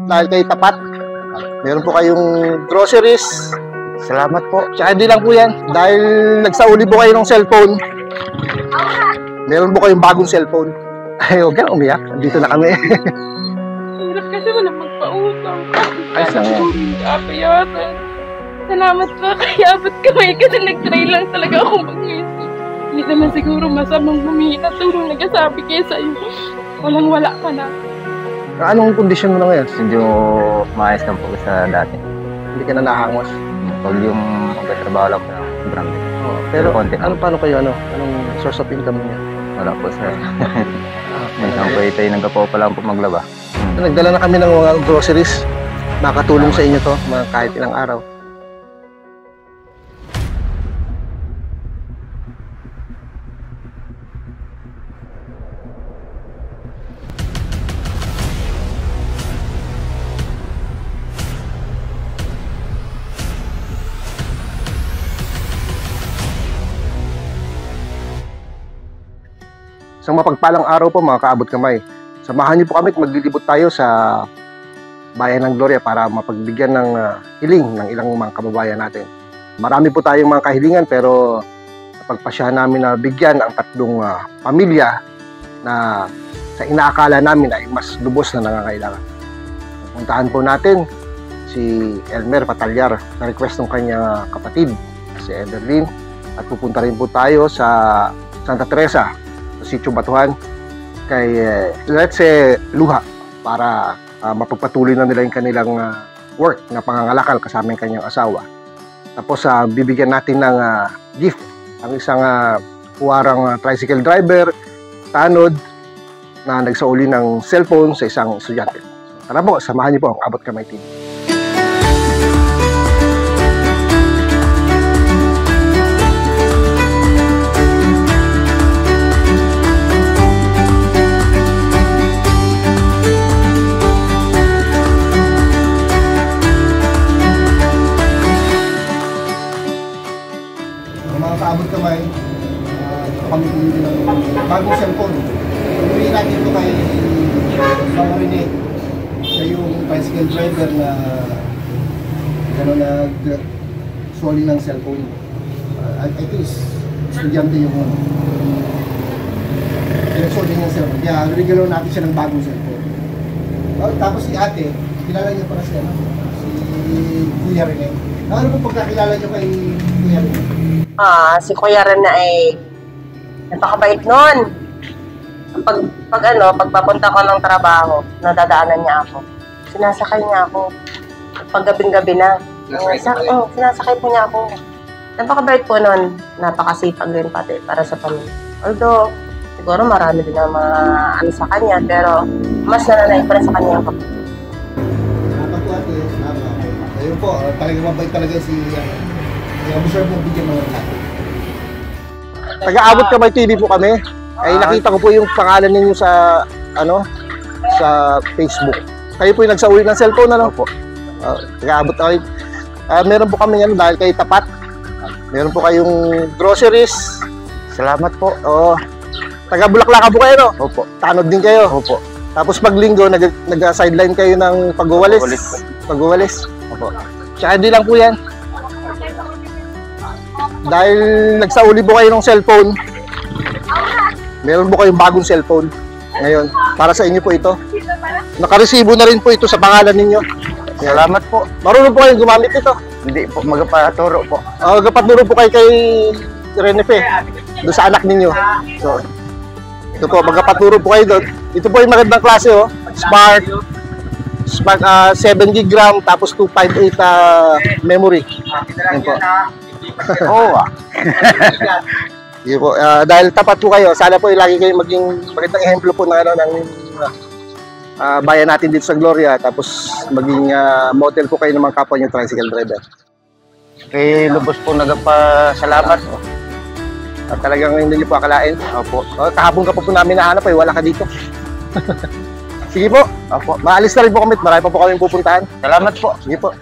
dahil kayo tapat. Meron po kayong groceries. Salamat po. Tsaka hindi lang po yan, dahil nagsauli po kayo ng cellphone, meron po kayong bagong cellphone. Ay, huwag kang umiyak. Dito na kami. Hirap kasi wala magpautang. Ayos lang yan. Kapayatan. Salamat pa kaya ba't kamay kasi nag-try lang talaga ako mag-music. Hindi naman siguro masamang humingi na tulong nagsasabi kayo sa'yo. Walang-wala ka na. Anong kondisyon mo na ngayon? Medyo maayos lang po sa dati. Hindi ka na nahangos. Pag yung magkatrabaho lang po, sobrang Pero konti. paano kayo, anong source of income niya? Wala po sir. Minsan po tayo nagkapo pa lang po maglaba. Nagdala na kami ng mga groceries. Makatulong sa inyo to, mga kahit ilang araw. Isang mapagpalang araw po mga kaabot kamay. Samahan niyo po kami at maglilibot tayo sa Bayan ng Gloria para mapagbigyan ng hiling ng ilang mga kababayan natin. Marami po tayong mga kahilingan pero napagpasyahan namin na bigyan ang tatlong pamilya na sa inaakala namin ay mas lubos na nangangailangan. Puntahan po natin si Elmer Patalyar na request ng kanyang kapatid, si Everlyn. At pupunta rin po tayo sa Santa Teresa, sa Sitio Batuhan, kay let's say Luha, para mapagpatuloy na nila yung kanilang work na pangangalakal kasama yung kanyang asawa. Tapos bibigyan natin ng gift ang isang puwarang tricycle driver, tanod, na nagsauli ng cellphone sa isang estudyante. Tara po, samahan niyo po ang Abot Kamay TV. Abot Kamay, dito kami pumili ng bagong cellphone. Pumili natin ito kay Mama Rene. Siya yung bicycle driver na nag-soli ng cellphone. I think estudyante yung nag-soli ng cellphone. Kaya regalo natin siya ng bagong cellphone. Tapos si ate, kilala niyo para siya, si Kuya Rene. Ano po pagkakilala niyo kay Kuya Rene? Si Kuya Ren na ay napakabait nun. Pag papunta ko ng trabaho, nadadaanan niya ako. Sinasakay niya ako. Pag gabing-gabi na. Sinasakay po niya ako. Napakabait po nun. Napakasipag din pati para sa pamilya. Although, siguro marami din ang mga ano sa kanya, pero mas nananay pa rin sa kanya yung kapatid. Salamat po ate. Ayun po, talagang mabait talaga si observe mo bigyan mga natin. Taga-Abot Kamay TV po kami. Ay nakita ko po yung pangalan ninyo sa sa Facebook. Kayo po yung nagsauli ng cellphone, ano po? Taga-Abot Kamay. Meron po kami dahil kayo tapat. Meron po kayong groceries. Salamat po. Taga-Bulaklak po kayo, no? Opo. Tanod din kayo. Opo. Tapos pag linggo, nag-sideline kayo ng pagwawalis. Pagwawalis. Opo. Tsaka hindi lang po yan. Dahil nagsauli po kayo ng cellphone, meron po kayong bagong cellphone ngayon. Para sa inyo po ito. Nakaresibo na rin po ito sa pangalan ninyo. Salamat po. Marunong po kayong gumamit ito. Hindi po, magpaturo po. Magpaturo po kayo kay Renefe, doon sa anak ninyo. So, ito po, magpaturo po kayo doon. Ito po yung magandang klase, Smart 7 GB RAM, tapos 258 memory. Yan po. Sige po, dahil tapat po kayo, sana po lagi kayo maging magandang ehemplo po ng bayan natin dito sa Gloria, tapos maging model po kayo ng mga kapwa nyo tricycle driver. Kay lubos po nagpasalamat. At talagang hindi nyo po akalain. Opo. Kahapon ka po namin nahanap, wala ka dito. Sige po. Opo. Maalis na rin po kami, marami pa po kami pupuntahan. Salamat po. Sige po.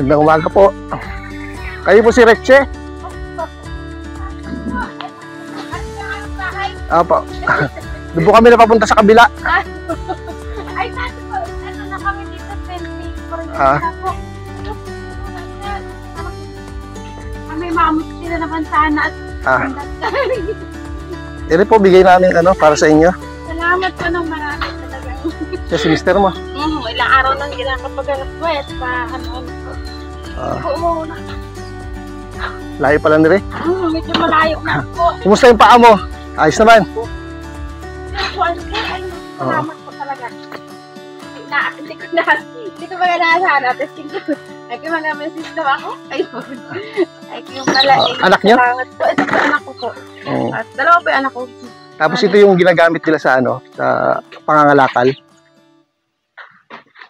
Magandang umaga po. Kayo po si Reche? Opo. Doon po kami napapunta sa kabila. Ay, dati po, ano na kami dito, 20. May mamot sila naman sana at Ere po, bigay namin para sa inyo. salamat po ng marami talaga. Siya si mister mo. Ilang araw nang ginakapag-anak ko at ano po. Oo, Layo pala ni Re. medyo malayo na po. Kumusta yung paa mo? Ayos naman. Salamat po talaga. Hindi ko ba naasahan at ay ko mag-message daw ako. Ayun. Ay ko yung pala. Anak niyo? Salamat po. Ito po anak ko po. At dalawa po yung anak ko. Tapos ito yung ginagamit nila sa sa pangangalakal.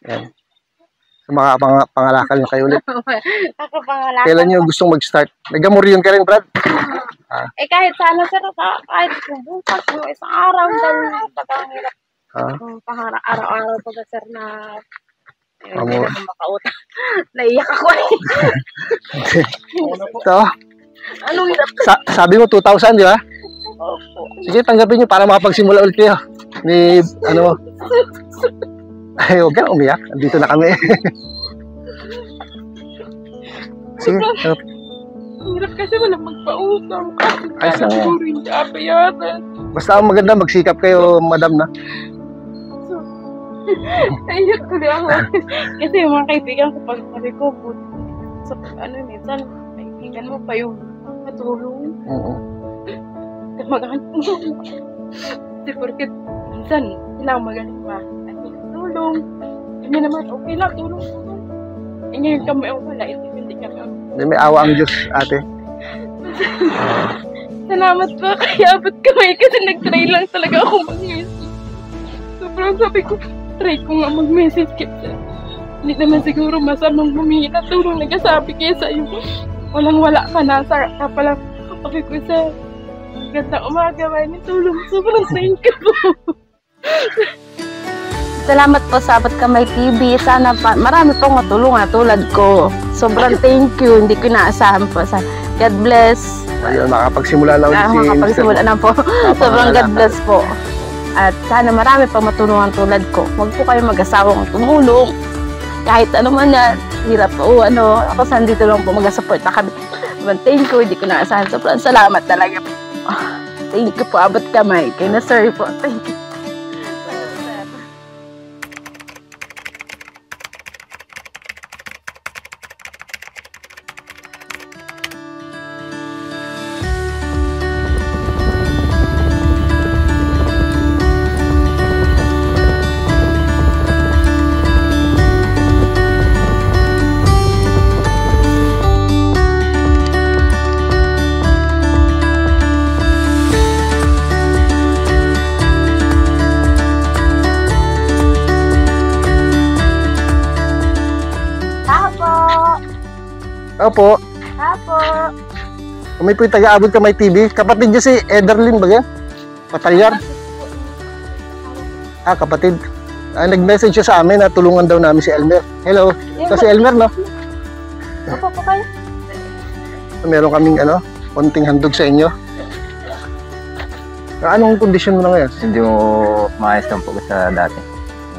Yan. Sa mga pangalakal na kayo ulit. Ako pangalakal. Kailan nyo gustong mag-start? Nag-amoryon ka rin, Brad? Kahit sana sir, kahit bukas mo isang araw dahil tagang hirap. Araw-araw pag sir na hindi na makautang. Naiyak ako eh. Ito. Anong hirap? Sabi mo 2,000, di ba? Opo. Sige, tanggapin nyo para makapagsimula ulit kayo. Ni, ay, huwag ka na umiyak. Dito na kami. Sige. Hirap kasi walang magpautang. Ay, sa Siguro hindi apayanan. Basta ang maganda, magsikap kayo, madam na. Naiyak ko din ako. Kasi yung mga kaibigan ko pag sabi ko, so, minsan, kaibigan mo pa yung matulong. Magaling mo. Kasi porket, minsan, sila ang magaling pa. At tulong. Kami naman, okay lang, tulong. Ngayon kami ang wala, hindi kami ang May awa ang Diyos, ate. salamat po, kaya abot kamay kasi nag-try lang talaga ako mag-message. Sobrang sabi ko, try ko nga mag-message kasi hindi naman siguro masamang humingi na tulong nagsasabi kaya sa'yo. Walang-wala ka na, ka pala. Sabi ko sa gandang umaga, may tulong. Sobrang thank you po. Salamat po sa Abot Kamay TV. Sana pa, marami pong matulungan tulad ko. Sobrang thank you. Hindi ko inaasahan po. God bless. Ayun, makapagsimula na ulit si Makapagsimula na po. Sobrang God bless po. At sana marami pang matulungan tulad ko. Huwag po kayo mag-asawang tumulong. Kahit ano man yan, hirap po. Ako sandito lang po mag-support na kami. Thank you. Hindi ko inaasahan. Sobrang salamat talaga po. Thank you po, Abot Kamay. Kay na sir po. Thank you. Opo. Apo. Kami po yung taga-Abot Kamay TV. Kapatid niyo si Ederlyn ba yan? Patalyar? Kapatid. Nag-message siya sa amin na tulungan daw namin si Elmer. Hello. Ito si Elmer, no? Opo po kayo. Meron kaming konting handog sa inyo. Anong kondisyon mo na ngayon? Medyo maayos lang po sa dati.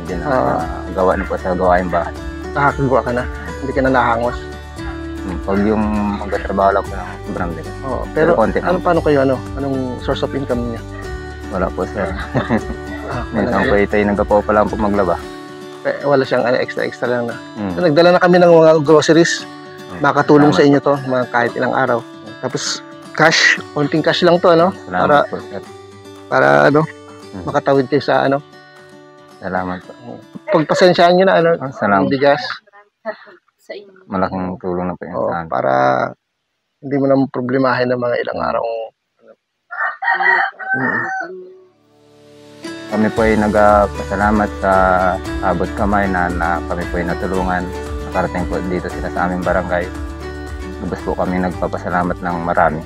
Hindi na gawa na po sa gawain bahay. Nakakagawa ka na. Hindi ka na nahangos. Pag yung magkatrabaho lang po ng sobrang bigat. Pero konti paano kayo, anong source of income niya? Wala po sir. Minsan po tayo nagkapo pa lang po maglaba. Wala siyang extra lang na. So, nagdala na kami ng mga groceries. Makatulong sa inyo to, mga kahit ilang araw. Tapos cash, konting cash lang to, Salamat po sir. Para makatawid kayo sa Salamat po. Pagpasensyaan nyo na Salamat. bigas. Sa inyo. Malaking tulong na po yun sa amin. Para hindi mo na problemahin ng mga ilang araw. Kami po ay nagpasalamat sa Abot Kamay na kami po ay natulungan. Nakarating po dito sila sa aming barangay. Lubos po kami nagpapasalamat ng marami.